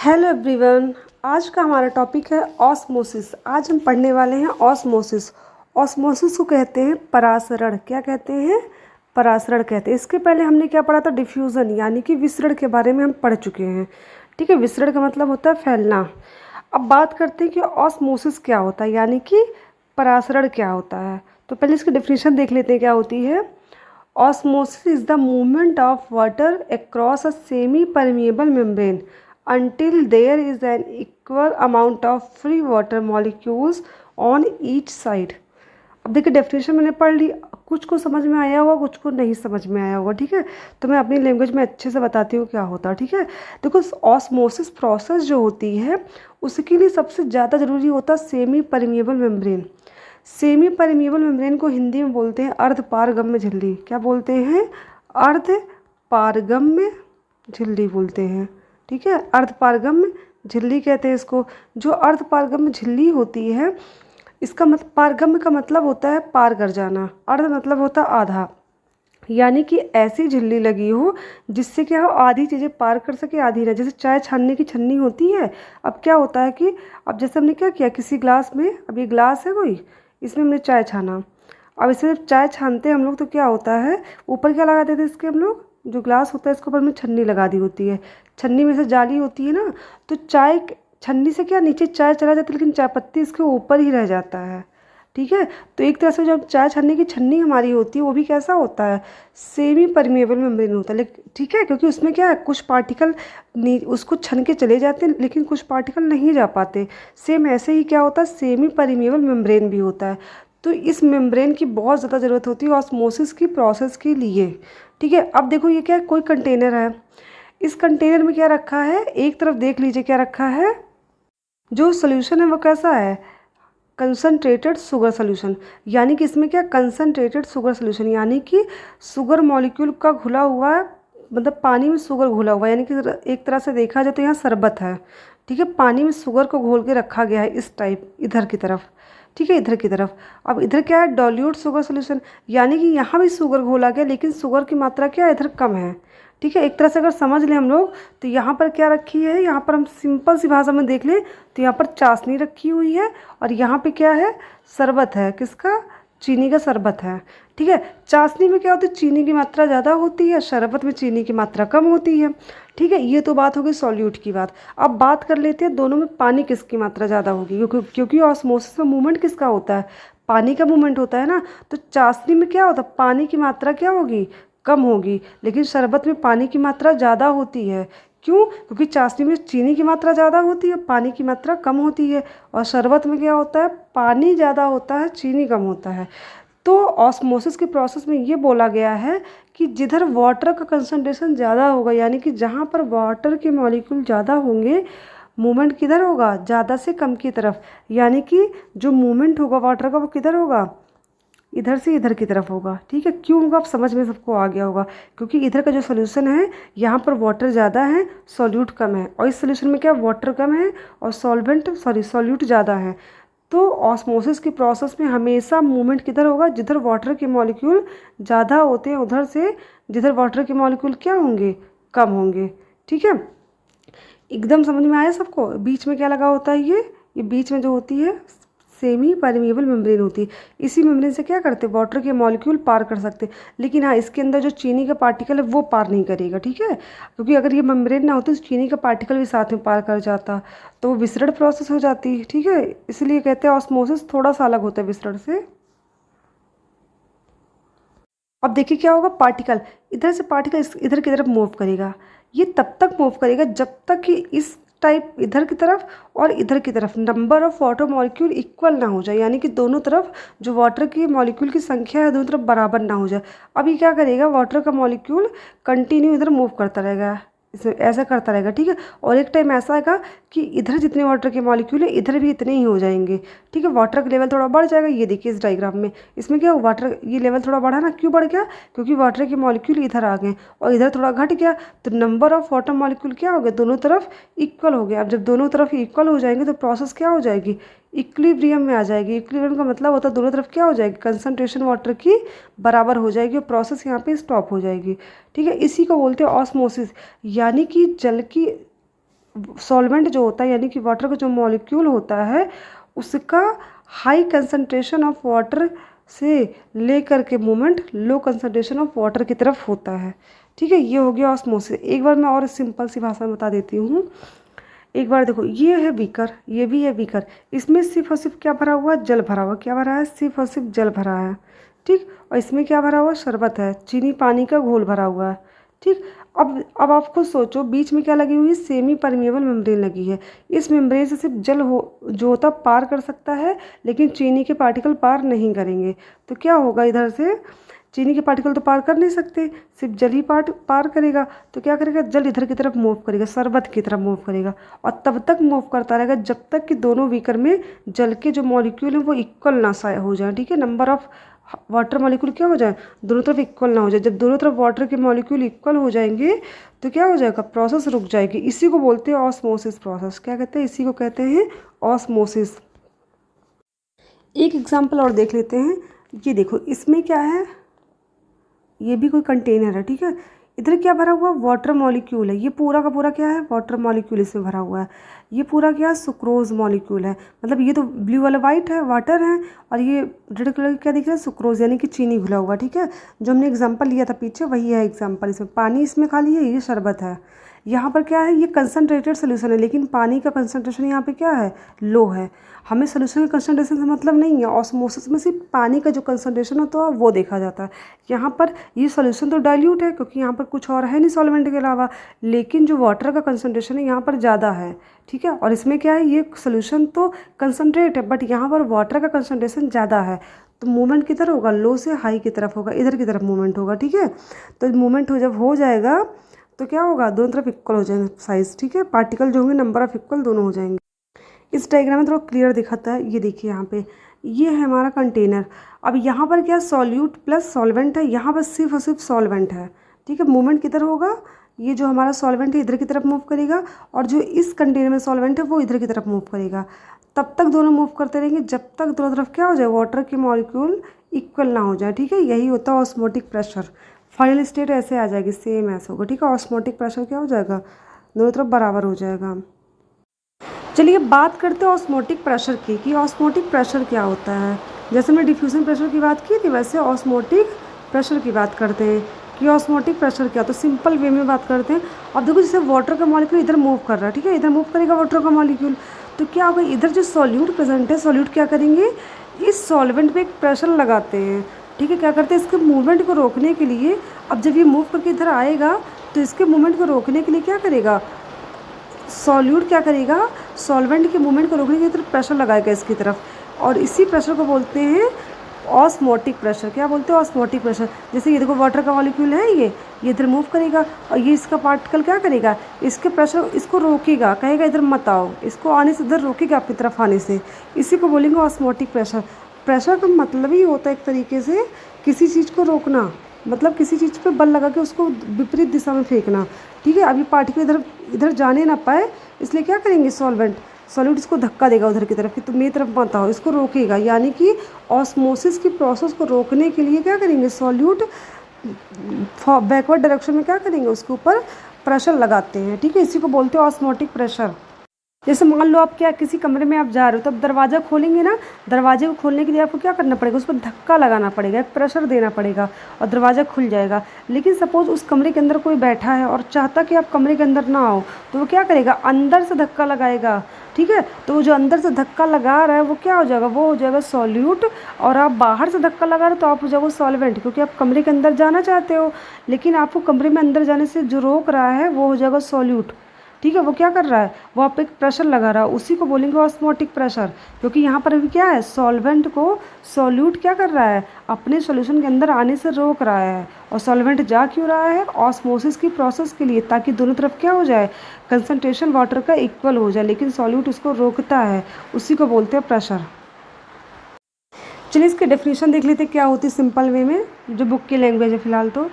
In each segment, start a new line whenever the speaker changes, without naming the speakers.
Hello everyone. आज का हमारा टॉपिक है ऑस्मोसिस। आज हम पढ़ने वाले हैं ऑस्मोसिस। ऑस्मोसिस को कहते हैं परासरण। क्या कहते हैं? परासरण कहते हैं। इसके पहले हमने क्या पढ़ा था? डिफ्यूज़न यानी कि विसरण के बारे में हम पढ़ चुके हैं। ठीक है, विसरण का मतलब होता है फैलना। अब बात करते हैं कि ऑस्मोसिस क्या होता है यानी कि परासरण क्या होता है। तो पहले इसकी डेफिनेशन देख लेते हैं क्या होती है। Osmosis is the movement of water across a semi-permeable membrane until there is an equal amount of free water molecules on each side. अब देखिए डेफिनेशन मैंने पढ़ ली, कुछ को समझ में आया होगा, कुछ को नहीं समझ में आया होगा। ठीक है, तो मैं अपनी लैंग्वेज में अच्छे से बताती हूँ क्या होता है। ठीक है, देखो ऑस्मोसिस प्रोसेस जो होती है उसके लिए सबसे ज़्यादा ज़रूरी होता है semi permeable membrane. Semi permeable membrane को हिंदी में बोलते हैं अर्धपारगम्य झिल्ली। क्या बोलते हैं? अर्धपारगम्य झिल्ली बोलते हैं। ठीक है, अर्धपारगम्य झिल्ली कहते हैं इसको। जो अर्धपारगम्य झिल्ली होती है, इसका मतलब पारगम्य का मतलब होता है पार कर जाना, अर्ध मतलब होता है आधा, यानी कि ऐसी झिल्ली लगी हो जिससे क्या हो आधी चीज़ें पार कर सके आधी ना। जैसे चाय छानने की छन्नी होती है। अब क्या होता है कि अब जैसे हमने क्या किया, किसी ग्लास में, अब ये ग्लास है कोई, इसमें हमने चाय छाना। अब इसमें जब चाय छानते हैं हम लोग तो क्या होता है, ऊपर क्या लगा देते हैं इसके हम लोग, जो ग्लास होता है इसके ऊपर में छन्नी लगा दी होती है। छन्नी में से जाली होती है ना, तो चाय छन्नी से क्या नीचे चाय चला जाता है लेकिन चाय पत्ती इसके ऊपर ही रह जाता है। ठीक है, तो एक तरह से जब चाय छानने की छन्नी हमारी होती है वो भी कैसा होता है, सेमी परमिएबल मेम्ब्रेन होता है। लेकिन ठीक है, क्योंकि उसमें क्या है, कुछ पार्टिकल उसको छन के चले जाते हैं लेकिन कुछ पार्टिकल नहीं जा पाते। सेम ऐसे ही क्या होता है, सेमी परमिएबल मेम्ब्रेन भी होता है। तो इस मेम्ब्रेन की बहुत ज़्यादा ज़रूरत होती है ऑस्मोसिस की प्रोसेस के लिए। ठीक है, अब देखो ये क्या है, कोई कंटेनर है। इस कंटेनर में क्या रखा है, एक तरफ देख लीजिए क्या रखा है। जो सोल्यूशन है वो कैसा है, कंसनट्रेटेड शुगर सोल्यूशन। यानी कि इसमें क्या, कंसनट्रेटेड शुगर सोल्यूशन, यानी कि शुगर मॉलिक्यूल का घुला हुआ है, मतलब पानी में शुगर घुला हुआ है। यानी कि एक तरह से देखा जाए तो यहाँ शरबत है। ठीक है, पानी में शुगर को घोल के रखा गया है इस टाइप, इधर की तरफ। ठीक है, इधर की तरफ। अब इधर क्या है, डाइल्यूट शुगर सोल्यूशन, यानी कि यहाँ भी शुगर घोला गया लेकिन शुगर की मात्रा क्या है, इधर कम है। ठीक है, एक तरह से अगर समझ लें हम लोग तो यहाँ पर क्या रखी है, यहाँ पर हम सिंपल सी भाषा में देख लें तो यहाँ पर चाशनी रखी हुई है और यहाँ पे क्या है, शरबत है। किसका? चीनी का शरबत है। ठीक है, चाशनी में क्या होती है, चीनी की मात्रा ज़्यादा होती है, शरबत में चीनी की मात्रा कम होती है। ठीक है, ये तो बात हो गई सॉल्यूट की बात। अब बात कर लेते हैं दोनों में पानी किसकी मात्रा ज़्यादा होगी, क्योंकि ऑस्मोसिस में मूवमेंट किसका होता है, पानी का मूवमेंट होता है ना। तो चाशनी में क्या होता है, पानी की मात्रा क्या होगी, कम होगी, लेकिन शरबत में पानी की मात्रा ज़्यादा होती है। क्यों? क्योंकि चाशनी में चीनी की मात्रा ज़्यादा होती है, पानी की मात्रा कम होती है। और शरबत में क्या होता है, पानी ज़्यादा होता है, चीनी कम होता है। तो ऑस्मोसिस के प्रोसेस में ये बोला गया है कि जिधर वाटर का कंसंट्रेशन ज़्यादा होगा, यानी कि जहाँ पर वाटर के मॉलिक्यूल ज़्यादा होंगे, मूवमेंट किधर होगा, ज़्यादा से कम की तरफ। यानी कि जो मूवमेंट होगा वाटर का वो किधर होगा, इधर से इधर की तरफ होगा। ठीक है, क्यों होगा आप समझ में सबको आ गया होगा, क्योंकि इधर का जो सोल्यूशन है यहाँ पर वाटर ज़्यादा है, सॉल्यूट कम है, और इस सोल्यूशन में क्या वाटर कम है और सॉल्यूट ज़्यादा है। तो ऑस्मोसिस की प्रोसेस में हमेशा मूवमेंट किधर होगा, जिधर वाटर के मॉलिक्यूल ज़्यादा होते हैं उधर से, जिधर वाटर के मॉलिक्यूल क्या होंगे, कम होंगे। ठीक है, एकदम समझ में आया सबको। बीच में क्या लगा होता है, ये बीच में जो होती है सेमी परमिएबल मेम्ब्रेन होती है। इसी मेम्ब्रेन से क्या करते हैं, वाटर के मॉलिक्यूल पार कर सकते हैं। लेकिन हाँ, इसके अंदर जो चीनी का पार्टिकल है वो पार नहीं करेगा। ठीक है, क्योंकि अगर ये मेम्ब्रेन ना होती तो चीनी का पार्टिकल भी साथ में पार कर जाता, तो वो विसरण प्रोसेस हो जाती। ठीक है, इसलिए कहते हैं ऑस्मोसिस थोड़ा सा अलग होता है विसरण से। अब देखिए क्या होगा, पार्टिकल इधर से पार्टिकल इधर की तरफ मूव करेगा। ये तब तक मूव करेगा जब तक कि इस टाइप इधर की तरफ और इधर की तरफ number of water molecule equal ना हो जाए, यानी कि दोनों तरफ जो वाटर की मॉलिक्यूल की संख्या है दोनों तरफ बराबर ना हो जाए। अब ये क्या करेगा, वाटर का मॉलिक्यूल कंटिन्यू इधर मूव करता रहेगा, इसे ऐसा करता रहेगा। ठीक है, और एक टाइम ऐसा आएगा कि इधर जितने वाटर के मॉलिक्यूल है इधर भी इतने ही हो जाएंगे। ठीक है, वाटर का लेवल थोड़ा बढ़ जाएगा। ये देखिए इस डायग्राम में, इसमें क्या वाटर ये लेवल थोड़ा बढ़ा ना, क्यों बढ़ गया, क्योंकि वाटर के मॉलिक्यूल इधर आ गए और इधर थोड़ा घट गया, तो नंबर ऑफ वाटर मॉलिक्यूल क्या हो गया, दोनों तरफ इक्वल हो गया। अब जब दोनों तरफ इक्वल हो जाएंगे तो प्रोसेस क्या हो जाएगी, इक्विलिब्रियम में आ जाएगी। इक्विलिब्रियम का मतलब होता है दोनों तरफ क्या हो जाएगी, कंसंट्रेशन वाटर की बराबर हो जाएगी और प्रोसेस यहाँ पे स्टॉप हो जाएगी। ठीक है, इसी को बोलते हैं ऑस्मोसिस, यानी कि जल की सॉल्वेंट जो होता है यानी कि वाटर का जो मॉलिक्यूल होता है उसका हाई कंसंट्रेशन ऑफ वाटर से लेकर के movement low concentration of water की तरफ होता है। ठीक है, ये हो गया ऑस्मोसिस। एक बार मैं और सिंपल सी भाषा में बता देती हूँ। एक बार देखो, ये है बीकर, ये भी है बीकर, इसमें सिर्फ और सिर्फ क्या भरा हुआ है, जल भरा हुआ। क्या भरा है, सिर्फ और सिर्फ जल भरा है। ठीक, और इसमें क्या भरा हुआ है, शरबत है, चीनी पानी का घोल भरा हुआ है। ठीक, अब आप खुद सोचो, बीच में क्या लगी हुई है, सेमी परमिएबल मेम्ब्रेन लगी है। इस मेम्ब्रेन से सिर्फ जल हो जो होता पार कर सकता है, लेकिन चीनी के पार्टिकल पार नहीं करेंगे। तो क्या होगा, इधर से चीनी के पार्टिकल तो पार कर नहीं सकते, सिर्फ जल ही पार करेगा। तो क्या करेगा, जल इधर की तरफ मूव करेगा, शरबत की तरफ मूव करेगा, और तब तक मूव करता रहेगा जब तक कि दोनों बीकर में जल के जो मॉलिक्यूल हैं वो इक्वल ना हो जाए। ठीक है, नंबर ऑफ वाटर मॉलिक्यूल क्या हो जाए, दोनों तरफ इक्वल ना हो जाए। जब दोनों तरफ वाटर के मॉलिक्यूल इक्वल हो जाएंगे तो क्या हो जाएगा, प्रोसेस रुक जाएगी। इसी को बोलते हैं ऑस्मोसिस प्रोसेस। क्या कहते हैं, इसी को कहते हैं ऑस्मोसिस। एक एग्जाम्पल और देख लेते हैं। ये देखो, इसमें क्या है, ये भी कोई कंटेनर है। ठीक है, इधर क्या भरा हुआ, वाटर मॉलिक्यूल है। ये पूरा का पूरा क्या है, वाटर मॉलिक्यूल इसमें भरा हुआ है। ये पूरा क्या, सुक्रोज मॉलिक्यूल है। मतलब ये तो ब्लू वाला वाइट है, वाटर है, और ये रेड कलर क्या दिख रहा है, सुक्रोज यानी कि चीनी घुला हुआ। ठीक है, जो हमने एग्जाम्पल लिया था पीछे वही है एग्जाम्पल। इसमें पानी इसमें खाली है, ये शरबत है। यहाँ पर क्या है, ये कंसनट्रेटेड सोल्यूशन है, लेकिन पानी का कंसनट्रेशन यहाँ पे क्या है, लो है। हमें सोल्यूशन के कंसनट्रेशन से मतलब नहीं है, ऑस्मोसिस में सिर्फ पानी का जो कंसनट्रेशन होता है वो देखा जाता है। यहाँ पर ये सोल्यूशन तो डाइल्यूट है क्योंकि यहाँ पर कुछ और है नहीं सॉल्वेंट के अलावा, लेकिन जो वाटर का कंसनट्रेशन है यहाँ पर ज़्यादा है। ठीक है, और इसमें क्या है, ये सोल्यूशन तो कंसनट्रेट है बट यहाँ पर वाटर का कंसनट्रेशन ज़्यादा है। तो मूवमेंट किधर होगा, लो से हाई की तरफ होगा, इधर की तरफ मूवमेंट होगा। ठीक है, तो मूवमेंट जब हो जाएगा तो क्या होगा, दोनों तरफ इक्वल हो जाएंगे साइज। ठीक है, पार्टिकल जो होंगे नंबर ऑफ इक्वल दोनों हो जाएंगे। इस डायग्राम में थोड़ा क्लियर दिखाता है। ये देखिए यहाँ पे, ये है हमारा कंटेनर। अब यहाँ पर क्या, सॉल्यूट प्लस सॉल्वेंट है, यहाँ पर सिर्फ और सिर्फ सॉल्वेंट है। ठीक है, मूवमेंट किधर होगा, ये जो हमारा सॉल्वेंट है इधर की तरफ मूव करेगा, और जो इस कंटेनर में सॉल्वेंट है वो इधर की तरफ मूव करेगा। तब तक दोनों मूव करते रहेंगे जब तक दोनों तरफ क्या हो जाए, वाटर के मॉलिक्यूल इक्वल ना हो जाए। ठीक है, यही होता है ऑस्मोटिक प्रेशर। फाइनल स्टेट ऐसे आ जाएगी, सेम ऐसा होगा। ठीक है, ऑस्मोटिक प्रेशर क्या हो जाएगा, दोनों तरफ बराबर हो जाएगा। चलिए बात करते हैं ऑस्मोटिक प्रेशर की, कि ऑस्मोटिक प्रेशर क्या होता है। जैसे हमने डिफ्यूजन प्रेशर की बात की थी, वैसे ऑस्मोटिक प्रेशर की बात करते हैं कि ऑस्मोटिक प्रेशर क्या, तो सिंपल वे में बात करते हैं। अब देखो, जैसे वाटर का मॉलिक्यूल इधर मूव कर रहा है, ठीक है, इधर मूव करेगा वाटर का मॉलिक्यूल, तो क्या होगा, इधर जो सॉल्यूट प्रेजेंट है, सॉल्यूट क्या करेंगे, इस सॉल्वेंट पे एक प्रेशर लगाते हैं। ठीक है, क्या करते हैं, इसके मूवमेंट को रोकने के लिए, अब जब ये मूव करके इधर आएगा तो इसके मूवमेंट को रोकने के लिए क्या करेगा, सॉल्यूट क्या करेगा, सॉल्वेंट के मूवमेंट को रोकने की तरफ प्रेशर लगाएगा इसकी तरफ, और इसी प्रेशर को बोलते हैं ऑस्मोटिक प्रेशर। क्या बोलते हैं, ऑस्मोटिक प्रेशर। जैसे ये देखो, वाटर का मॉलिक्यूल है, ये इधर मूव करेगा, और ये इसका पार्टिकल क्या करेगा, इसके प्रेशर इसको रोकेगा, कहेगा इधर मत आओ, इसको आने से इधर रोकेगा अपनी तरफ आने से। इसी को बोलेंगे ऑस्मोटिक प्रेशर। प्रेशर का मतलब ही होता है एक तरीके से किसी चीज़ को रोकना, मतलब किसी चीज़ पे बल लगा के उसको विपरीत दिशा में फेंकना। ठीक है, अभी पार्टिकल इधर इधर जाने ना पाए, इसलिए क्या करेंगे, सॉल्यूट इसको धक्का देगा उधर की तरफ कि तुम मेरी तरफ मत आओ, इसको रोकेगा। यानी कि ऑस्मोसिस की प्रोसेस को रोकने के लिए क्या करेंगे, सॉल्यूट बैकवर्ड डायरेक्शन में क्या करेंगे, उसके ऊपर प्रेशर लगाते हैं। ठीक है, इसी को बोलते हैं ऑस्मोटिक प्रेशर। जैसे मान लो आप क्या, किसी कमरे में आप जा रहे हो, तो अब दरवाज़ा खोलेंगे ना, दरवाजे को खोलने के लिए आपको क्या करना पड़ेगा, उस पर धक्का लगाना पड़ेगा, एक प्रेशर देना पड़ेगा, और दरवाज़ा खुल जाएगा। लेकिन सपोज उस कमरे के अंदर कोई बैठा है और चाहता कि आप कमरे के अंदर ना आओ, तो वो क्या करेगा, अंदर से धक्का लगाएगा। ठीक है, तो वो जो अंदर से धक्का लगा रहा है वो क्या हो जाएगा, वो हो जाएगा सॉल्यूट, और आप बाहर से धक्का लगा रहे हो तो आप हो जाओगे सॉल्वेंट, क्योंकि आप कमरे के अंदर जाना चाहते हो, लेकिन आपको कमरे में अंदर जाने से जो रोक रहा है वो हो जाएगा सॉल्यूट। ठीक है, वो क्या कर रहा है, वो आप एक प्रेशर लगा रहा है, उसी को बोलेंगे ऑस्मोटिक प्रेशर। क्योंकि यहाँ पर अभी क्या है, सॉल्वेंट को सॉल्यूट क्या कर रहा है, अपने सॉल्यूशन के अंदर आने से रोक रहा है। और सॉल्वेंट जा क्यों रहा है, ऑस्मोसिस की प्रोसेस के लिए, ताकि दोनों तरफ क्या हो जाए, कंसंट्रेशन वाटर का इक्वल हो जाए, लेकिन सॉल्यूट उसको रोकता है, उसी को बोलते हैं प्रेशर। चलिए इसकी डेफिनेशन देख लेते क्या होती है सिंपल वे में, जो बुक की लैंग्वेज है फिलहाल। तो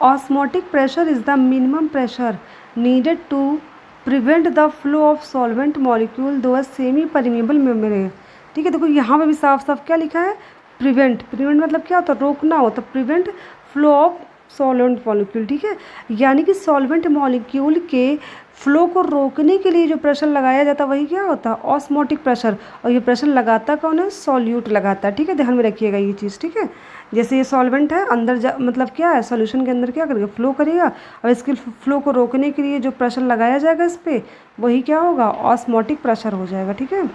osmotic pressure is the minimum pressure needed to prevent the flow of solvent molecule through a semi permeable membrane. ठीक है, देखो यहाँ पे भी साफ साफ क्या लिखा है, प्रिवेंट। प्रिवेंट मतलब क्या होता है, रोकना होता है, prevent flow of solvent molecule, ठीक है। यानी कि सॉल्वेंट मॉलिक्यूल के फ्लो को रोकने के लिए जो प्रेशर लगाया जाता है वही क्या होता है, ऑस्मोटिक प्रेशर। और ये प्रेशर लगाता कौन है, सॉल्यूट लगाता है, ठीक है। ध्यान में रखिएगा ये चीज़, ठीक है। जैसे ये सॉल्वेंट है, अंदर जा मतलब क्या है, सॉल्यूशन के अंदर क्या करेगा, फ्लो करेगा। और इसके फ्लो को रोकने के लिए जो प्रेशर लगाया जाएगा इस पर, वही क्या होगा, ऑस्मोटिक प्रेशर हो जाएगा, ठीक है।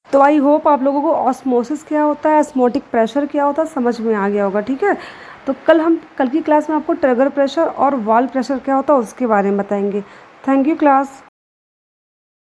तो आई होप आप लोगों को ऑस्मोसिस क्या होता है, ऑस्मोटिक प्रेशर क्या होता है, समझ में आ गया होगा, ठीक है। तो कल की क्लास में आपको ट्रिगर प्रेशर और वॉल प्रेशर क्या होता है उसके बारे में बताएंगे। Thank you class.